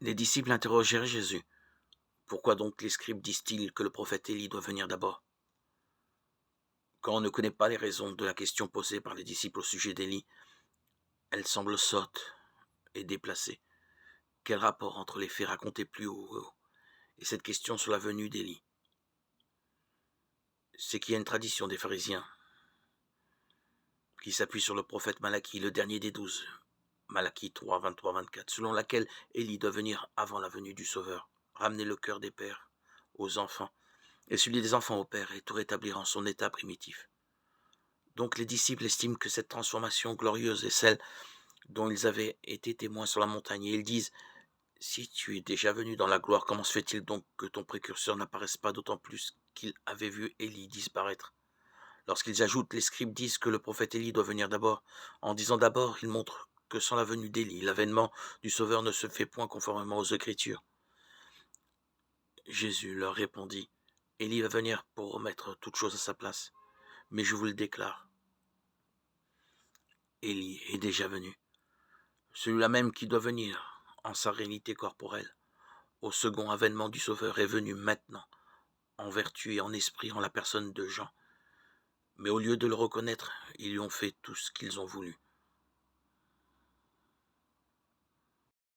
Les disciples interrogèrent Jésus. Pourquoi donc les scribes disent-ils que le prophète Élie doit venir d'abord? Quand on ne connaît pas les raisons de la question posée par les disciples au sujet d'Élie, elle semble sotte et déplacée. Quel rapport entre les faits racontés plus haut et cette question sur la venue d'Élie? C'est qu'il y a une tradition des pharisiens qui s'appuie sur le prophète Malachie, le dernier des 12, Malachie 3, 23, 24, selon laquelle Élie doit venir avant la venue du Sauveur, ramener le cœur des pères aux enfants et celui des enfants au père et tout rétablir en son état primitif. Donc les disciples estiment que cette transformation glorieuse est celle dont ils avaient été témoins sur la montagne et ils disent: si tu es déjà venu dans la gloire, comment se fait-il donc que ton précurseur n'apparaisse pas, d'autant plus qu'il avait vu Élie disparaître? Lorsqu'ils ajoutent, les scribes disent que le prophète Élie doit venir d'abord. En disant d'abord, ils montrent que sans la venue d'Élie, l'avènement du Sauveur ne se fait point conformément aux Écritures. Jésus leur répondit: Élie va venir pour remettre toute chose à sa place. Mais je vous le déclare, Élie est déjà venu. Celui-là même qui doit venir en sa réalité corporelle, au second avènement du Sauveur, est venu maintenant, en vertu et en esprit, en la personne de Jean. Mais au lieu de le reconnaître, ils lui ont fait tout ce qu'ils ont voulu.